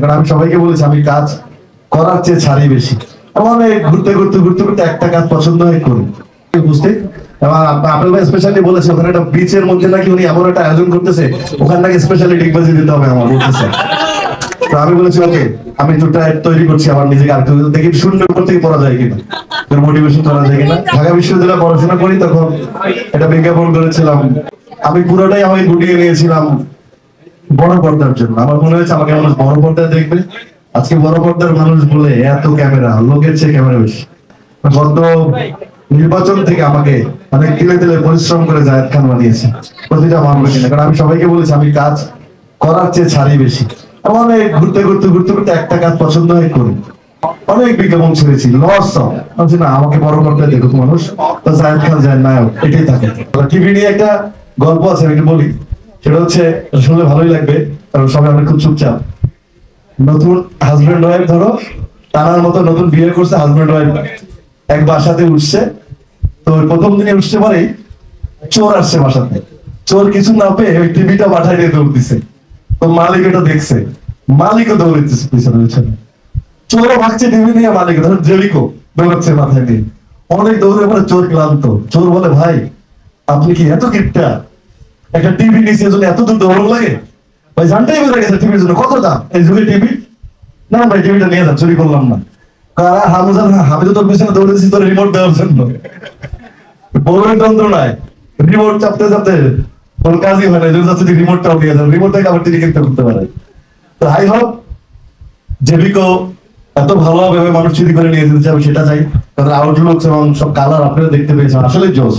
কারণ আমি সবাইকে বলেছি আমি কাজ করার চেয়ে ছাড়ি বেশি। অনেক ঘুরতে ঘুরতে ঘুরতে ঘুরতে একটা কাজ পছন্দ হয়ে করি বুঝতে। এবং আপেল ভাই স্পেশালি বলেছে ওখানে একটা বিচের মধ্যে নাকি উনি এমন একটা আয়োজন করতেছে, ওখানে নাকি স্পেশালি ডিগবাজি দিতে হবে আমার বলতেছে। তো আমি বলেছি ওকে, আমি দুটা তৈরি করছি আমার নিজেকে, আর দেখি শূন্যের উপর থেকে পড়া যায় কিনা, মোটিভেশন করা যায় কিনা। ঢাকা বিশ্ববিদ্যালয়ে পড়াশোনা করি, তখন একটা বিজ্ঞাপন করেছিলাম, আমি পুরোটাই আমাকে গুটিয়ে নিয়েছিলাম বড় পর্দার জন্য। আমার মনে হয়েছে আমাকে মানুষ বড় পর্দায় দেখবে। আজকে বড় পর্দার মানুষ বলে এত ক্যামেরা, লোকের চেয়ে ক্যামেরা বেশি। গত নির্বাচন থেকে আমাকে অনেক তিলে তিলে পরিশ্রম করে জায়েদ খান বানিয়েছে প্রতিটা মানুষ। কারণ আমি সবাইকে বলেছি আমি কাজ করার চেয়ে ছাড়ি বেশি। অনেক ঘুরতে ঘুরতে ঘুরতে ঘুরতে একটা কাজ পছন্দ হয়ে করি। অনেক বিজ্ঞাপন ছেড়েছি, লস বলছি না আমাকে বড় পর্দায় দেখুক মানুষ, তো জায়েদ খান যায় নায়ক, এটাই থাকে। টিভি নিয়ে একটা গল্প আছে, আমি একটু বলি। সেটা হচ্ছে শুনলে ভালোই লাগবে, কারণ সবাই আমরা খুব চুপচাপ। নতুন হাজবেন্ড ওয়াইফ, ধরো তারার মতো নতুন বিয়ে করছে হাজবেন্ড ওয়াইফ, এক বাসাতে উঠছে। তো প্রথম দিনে উঠছে পরেই চোর আসছে বাসাতে। চোর কিছু না পেয়ে ওই টিভিটা পাঠাই দিয়ে দৌড় দিছে। তো মালিক এটা দেখছে, মালিকও দৌড় দিচ্ছে পিছনে পিছনে। চোরও ভাগছে টিভি নিয়ে, মালিক ধরো জেলিকো দৌড়াচ্ছে মাথায় দিয়ে। অনেক দৌড়ে পরে চোর ক্লান্ত। চোর বলে ভাই আপনি কি এত কিপটা, একটা টিভি নিচে জন্য এত দূর দৌড় লাগে? ভাই জানটাই বেড়ে গেছে টিভির জন্য, কত দাম এই যুগে টিভি? না ভাই টিভিটা নিয়ে যান, চুরি করলাম না। আমি তো তোর পিছনে দৌড়েছি তোর রিমোট দেওয়ার জন্য। বড় যন্ত্রণায় রিমোট চাপতে চাপতে তোর কাজই হয় না, যাচ্ছে রিমোটটাও নিয়ে যান, রিমোট থেকে আবার টিভি কিনতে করতে পারে। তো হাই হোপ জেবিকো এত ভালোভাবে মানুষ চুরি করে নিয়ে যেতে চাই, সেটা চাই। তাদের আউটলুক এবং সব কালার আপনারা দেখতে পেয়েছেন, আসলে জোস।